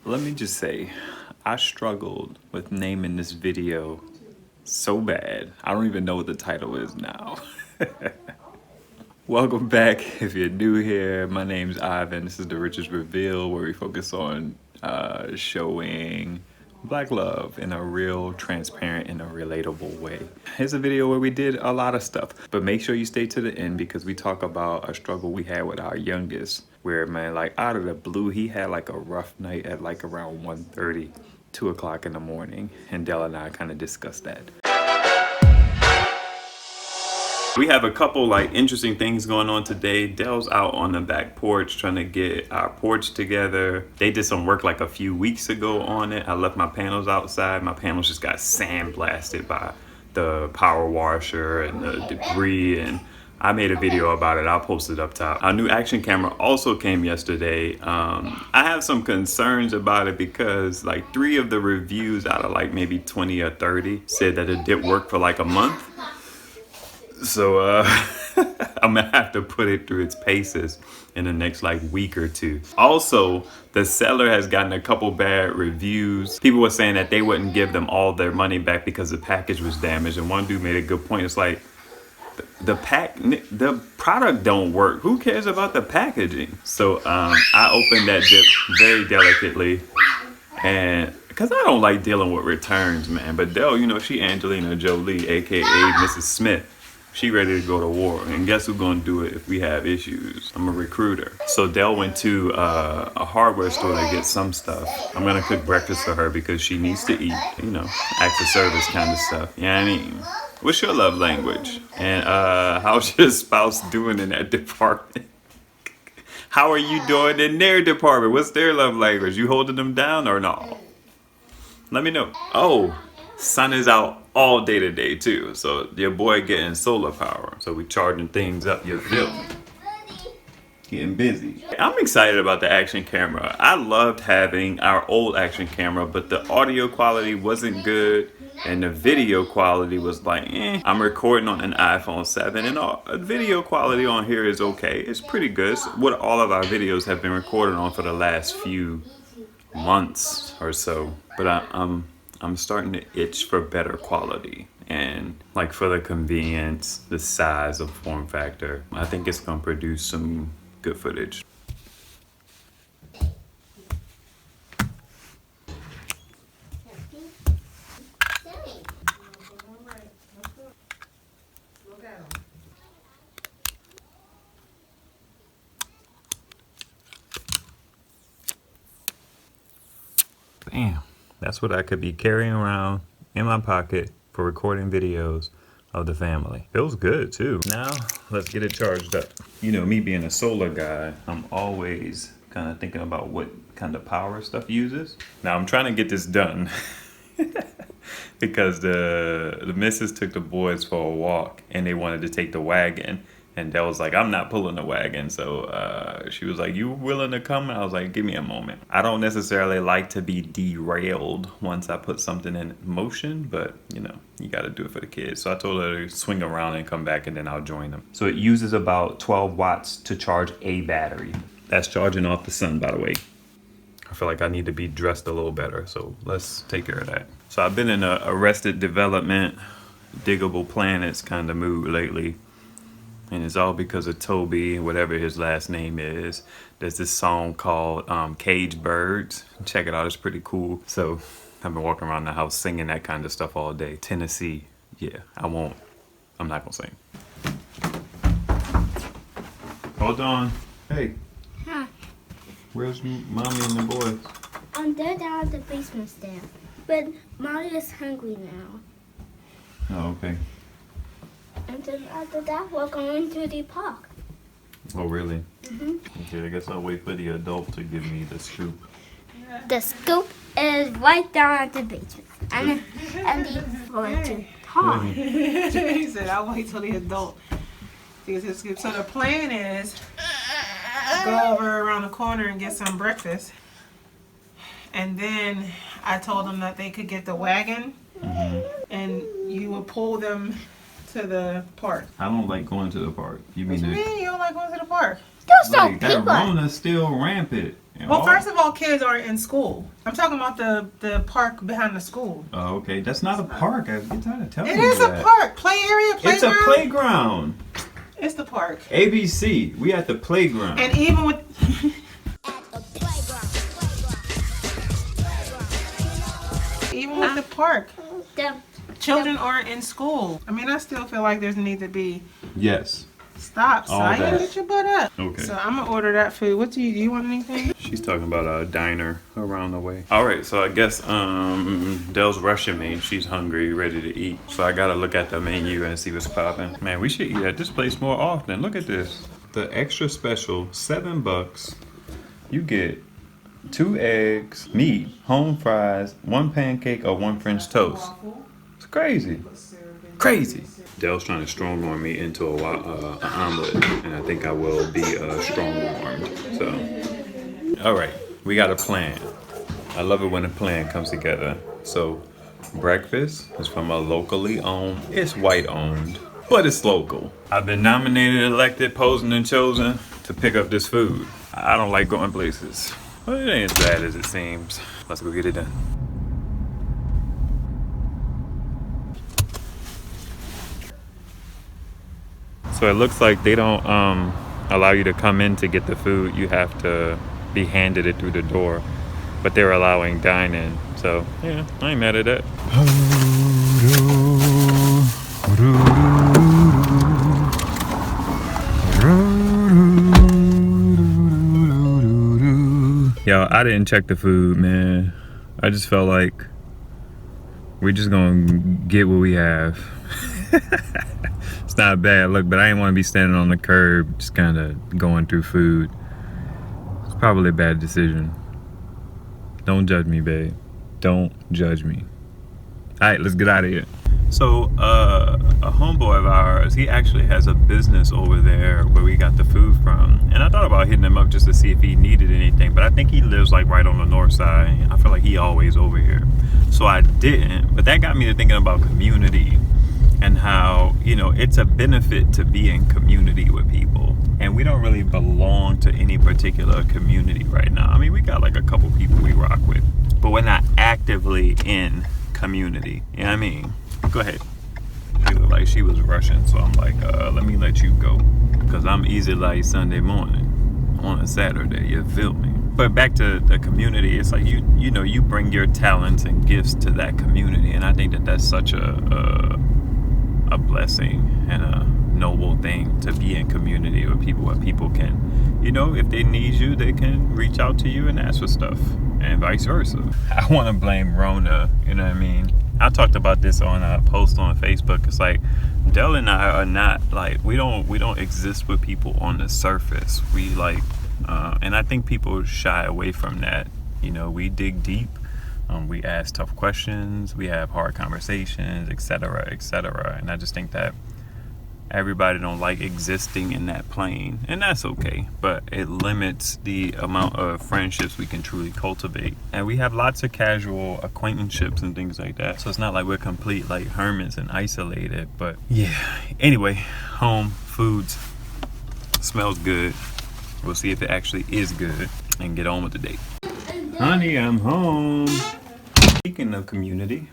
Let me just say, I struggled with naming this video so bad. I don't even know what the title is now. Welcome back. If you're new here, my name's Ivan. This is the Richest Reveal, where we focus on showing Black love in a real, transparent, and a relatable way. Here's a video where we did a lot of stuff, but make sure you stay to the end because we talk about a struggle we had with our youngest, where, man, like out of the blue, he had like a rough night at like around 1:30, 2 o'clock in the morning, and Dell and I kind of discussed that. We have a couple like interesting things going on today. Dell's out on the back porch trying to get our porch together. They did some work like a few weeks ago on it. I left my panels outside. My panels just got sandblasted by the power washer and the debris, and I made a video about it. I'll post it up top. Our new action camera also came yesterday. I have some concerns about it because like 3 of the reviews out of like maybe 20 or 30 said that it did work for like a month. So I'm gonna have to put it through its paces in the next like week or 2. Also, the seller has gotten a couple bad reviews. People were saying that they wouldn't give them all their money back because the package was damaged. And one dude made a good point. It's like the product don't work. Who cares about the packaging? So I opened that dip very delicately, and because I don't like dealing with returns, man. But Dell, you know, she Angelina Jolie, aka Mrs. Smith. She ready to go to war, and guess who's gonna do it if we have issues? I'm a recruiter. So Dell went to a hardware store to get some stuff. I'm gonna cook breakfast for her because she needs to eat, you know, acts of service kind of stuff. You know what I mean? What's your love language? And how's your spouse doing in that department? How are you doing in their department? What's their love language? You holding them down or no? Let me know. Oh, sun is out all day today too, so your boy getting solar power, so we charging things up. You feel me? Getting busy. I'm excited about the action camera. I loved having our old action camera, but the audio quality wasn't good and the video quality was like I'm recording on an iPhone 7 and all video quality on here is okay. It's pretty good. It's what all of our videos have been recorded on for the last few months or so, but I'm starting to itch for better quality and like for the convenience, the size of form factor. I think it's gonna produce some good footage. Damn. That's what I could be carrying around in my pocket for recording videos of the family. Feels good too. Now, let's get it charged up. You know, me being a solar guy, I'm always kind of thinking about what kind of power stuff uses. Now, I'm trying to get this done because the missus took the boys for a walk and they wanted to take the wagon. And Dell was like, I'm not pulling the wagon. So she was like, you willing to come? And I was like, give me a moment. I don't necessarily like to be derailed once I put something in motion, but you know, you got to do it for the kids. So I told her to swing around and come back and then I'll join them. So it uses about 12 watts to charge a battery. That's charging off the sun, by the way. I feel like I need to be dressed a little better. So let's take care of that. So I've been in a Arrested Development, Diggable Planets kind of mood lately. And it's all because of Toby, whatever his last name is. There's this song called Cage Birds. Check it out, it's pretty cool. So I've been walking around the house singing that kind of stuff all day. Tennessee, yeah, I'm not gonna sing. Hold on. Hey. Hi. Where's mommy and the boys? They're down at the basement there. But Molly is hungry now. Oh, okay. And then after that, we're going to the park. Oh, really? Okay, I guess I'll wait for the adult to give me the scoop. The scoop is right down at the basement. And the going to park. He said, I'll wait till the adult to get his scoop. So the plan is go over around the corner and get some breakfast. And then I told them that they could get the wagon and you would pull them to the park. I don't like going to the park. You mean What you mean you don't like going to the park? There's no like that people. Rona's still rampant. Well, first of all, kids aren't in school. I'm talking about the park behind the school. Oh, okay. That's not a park. I get tired of telling you It is a park. Play area, playground. It's a playground. It's the park. ABC. We at the playground. And even with... even with the park, children aren't in school. I mean, I still feel like there's a need to be... Yes. Stop, All Saya. that. Get your butt up. Okay. So I'm gonna order that food. What do you want anything? She's talking about a diner around the way. All right, so I guess Dell's rushing me. She's hungry, ready to eat. So I gotta look at the menu and see what's popping. Man, we should eat at this place more often. Look at this. The extra special, $7. You get 2 eggs, meat, home fries, 1 pancake, or 1 French toast. It's crazy. Crazy. Dell's trying to strong arm me into an omelet, and I think I will be strong armed. So, all right, we got a plan. I love it when a plan comes together. So, breakfast is from a locally owned. It's white owned, but it's local. I've been nominated, elected, chosen, and chosen to pick up this food. I don't like going places, but it ain't as bad as it seems. Let's go get it done. So it looks like they don't allow you to come in to get the food. You have to be handed it through the door. But they're allowing dine-in. So, yeah, I ain't mad at that. Yo, I didn't check the food, man. I just felt like we're just gonna get what we have. It's not a bad look, but I didn't want to be standing on the curb just kind of going through food. It's probably a bad decision. Don't judge me, babe. Don't judge me. All right, let's get out of here. So, a homeboy of ours, he actually has a business over there where we got the food from. And I thought about hitting him up just to see if he needed anything, but I think he lives like right on the north side. I feel like he always over here. So I didn't, but that got me to thinking about community and how, you know, it's a benefit to be in community with people. And we don't really belong to any particular community right now. I mean, we got like a couple people we rock with, but we're not actively in community. You know what I mean? Go ahead. She looked like she was rushing, so I'm like, let me let you go. Because I'm easy like Sunday morning on a Saturday, you feel me? But back to the community, it's like you know, you bring your talents and gifts to that community. And I think that that's such a blessing and a noble thing to be in community with people where people can, you know, if they need you, they can reach out to you and ask for stuff, and vice versa. I want to blame Rona, you know what I mean? I talked about this on a post on Facebook. It's like Dell and I are not like, we don't exist with people on the surface. We like, and I think people shy away from that. You know, we dig deep. We ask tough questions, we have hard conversations, etc., etc. And I just think that everybody don't like existing in that plane, and that's okay, but it limits the amount of friendships we can truly cultivate. And we have lots of casual acquaintanceships and things like that, so it's not like we're complete like hermits and isolated. But yeah, anyway, home foods smells good. We'll see if it actually is good and get on with the day. Honey, I'm home. Speaking of community,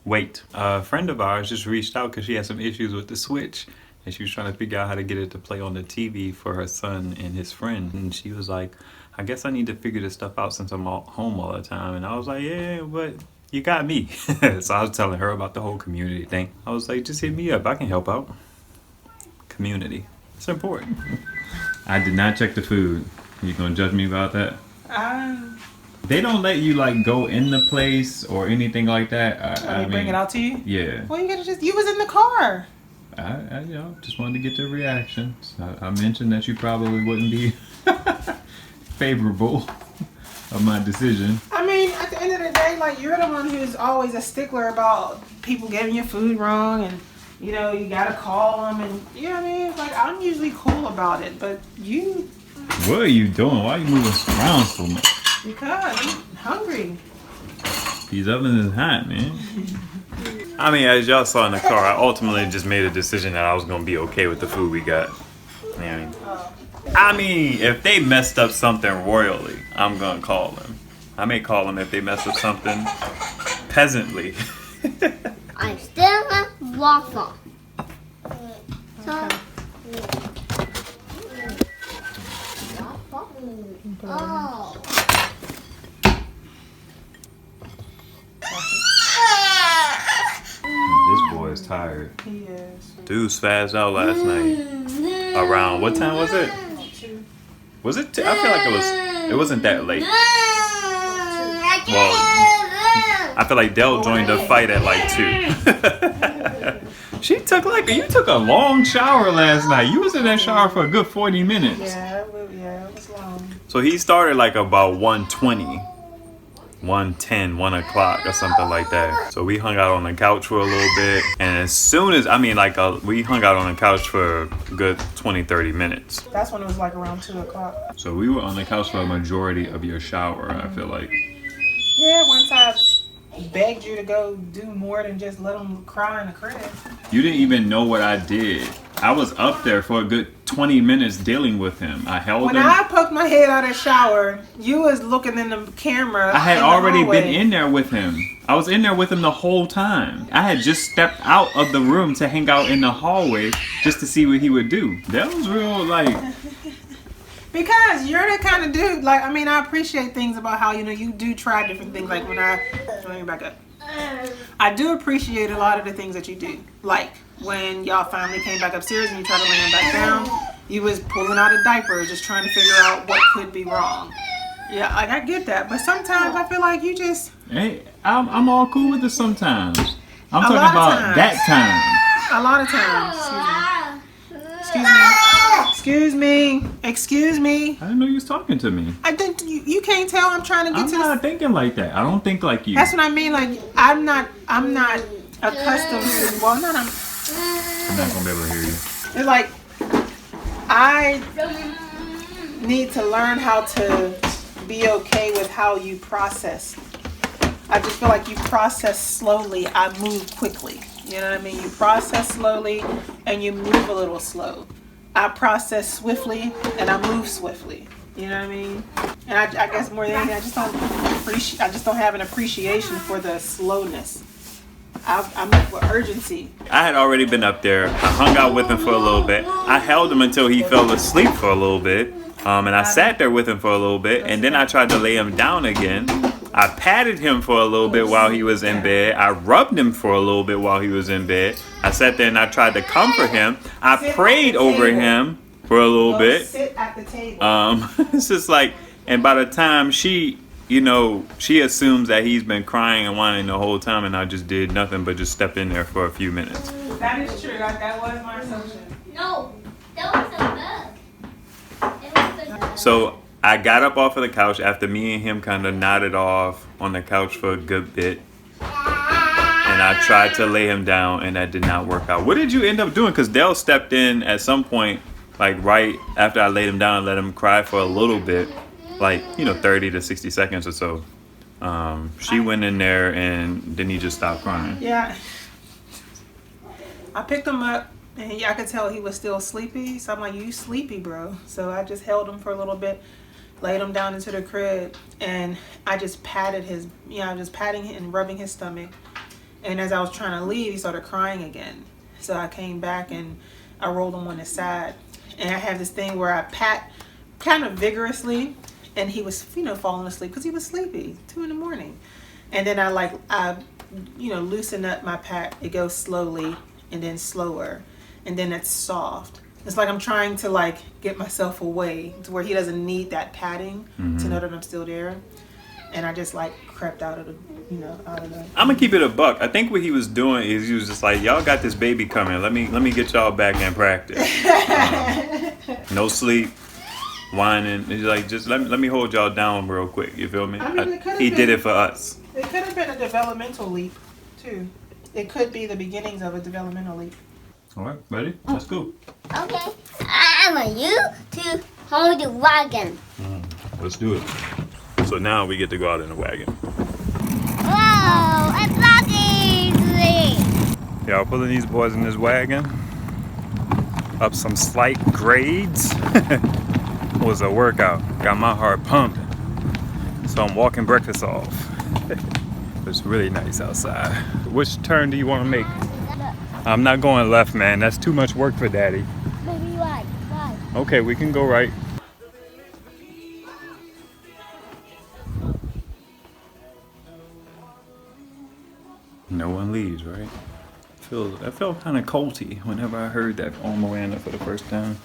wait, a friend of ours just reached out because she had some issues with the Switch, and she was trying to figure out how to get it to play on the TV for her son and his friend. And she was like, I guess I need to figure this stuff out since I'm home all the time. And I was like, yeah, but you got me. So I was telling her about the whole community thing. I was like, just hit me up, I can help out. Community, it's important. I did not check the food. You gonna judge me about that? They don't let you like go in the place or anything like that. I mean, bring it out to you? Yeah. Well, you gotta you was in the car. I you know, just wanted to get the reactions. I mentioned that you probably wouldn't be favorable of my decision. I mean, at the end of the day, like, you're the one who's always a stickler about people getting your food wrong, and you know, you gotta call them, and you know what I mean? Like, I'm usually cool about it, but you... What are you doing? Why are you moving around so much? Because I'm hungry. These ovens is hot, man. I mean, as y'all saw in the car, I ultimately just made a decision that I was gonna be okay with the food we got. I mean, if they messed up something royally, I'm gonna call him. I may call him if they mess up something peasantly. I'm still a waffle. So, oh. This boy is tired. He is. Dude spazzed out last night. Around what time was it? 2. Was it 2? I feel like it wasn't that late. Well, I feel like Dell joined the fight at like 2. You took a long shower last night. You was in that shower for a good 40 minutes. Yeah, it was long. So he started like about 1:20, 1:10, 1 o'clock or something like that. So we hung out on the couch for a little bit. And as soon as, we hung out on the couch for a good 20, 30 minutes. That's when it was like around 2 o'clock. So we were on the couch for a majority of your shower, I feel like. Yeah, once I begged you to go do more than just let him cry in the crib. You didn't even know what I did. I was up there for a good 20 minutes dealing with him. I held When him. I poked my head out of the shower, you was looking in the camera. I had in the already hallway. been in there with him. I was in there with him the whole time. I had just stepped out of the room to hang out in the hallway just to see what he would do. That was real, like... Because you're the kind of dude, like, I appreciate things about how, you do try different things. Like when let me back up. I do appreciate a lot of the things that you do. Like when y'all finally came back upstairs and you tried to lay him back down, you was pulling out a diaper, just trying to figure out what could be wrong. Yeah, like I get that. But sometimes I feel like you just... Hey, I'm all cool with it sometimes. I'm talking lot of about times. that time. A lot of times. Excuse me. I didn't know you was talking to me. I think you can't tell I'm trying to get I'm to not thinking like that. I don't think like you. That's what I mean. Like I'm not accustomed to. Well, I'm not gonna be able to hear you. It's like I need to learn how to be okay with how you process. I just feel like you process slowly. I move quickly. You know what I mean? You process slowly and you move a little slow. I process swiftly and I move swiftly. You know what I mean? And I guess more than anything, I just don't have an appreciation for the slowness. I'm like with urgency. I had already been up there. I hung out with him for a little bit. I held him until he fell asleep for a little bit. And I sat there with him for a little bit. And then I tried to lay him down again. I patted him for a little bit while he was in bed. I rubbed him for a little bit while he was in bed. I sat there and I tried to comfort him. I prayed over him for a little bit. Sit at the table. It's just like, and by the time she assumes that he's been crying and whining the whole time, and I just did nothing but just step in there for a few minutes. That is true. That was my assumption. No, that was a bug. It was a bug. So I got up off of the couch after me and him kind of nodded off on the couch for a good bit. And I tried to lay him down and that did not work out. What did you end up doing? Because Dell stepped in at some point, like right after I laid him down and let him cry for a little bit, like, 30 to 60 seconds or so. She went in there and then he just stopped crying. Yeah. I picked him up and I could tell he was still sleepy. So I'm like, you sleepy, bro. So I just held him for a little bit, laid him down into the crib, and I just patted just patting and rubbing his stomach. And as I was trying to leave, he started crying again. So I came back and I rolled him on his side. And I have this thing where I pat kind of vigorously, and he was, falling asleep because he was sleepy, 2 a.m. And then I loosen up my pat. It goes slowly and then slower, and then it's soft. It's like I'm trying to get myself away to where he doesn't need that patting to know that I'm still there. And I just crept out of the, out of the. I'm gonna keep it a buck. I think what he was doing is he was just like, y'all got this baby coming. Let me get y'all back in practice. No sleep, whining. He's like, just let me hold y'all down real quick. You feel me? He did it for us. It could have been a developmental leap too. It could be the beginnings of a developmental leap. All right, ready? Let's go. Okay, I want you to hold the wagon. Let's do it. So now we get to go out in the wagon. Whoa, it's lucky! Y'all pulling these boys in this wagon up some slight grades. It was a workout. Got my heart pumping. So I'm walking breakfast off. It's really nice outside. Which turn do you want to make? I'm not going left, man. That's too much work for Daddy. Maybe right. Okay, we can go right. No one leaves, right? I felt kind of colty whenever I heard that on Miranda for the first time.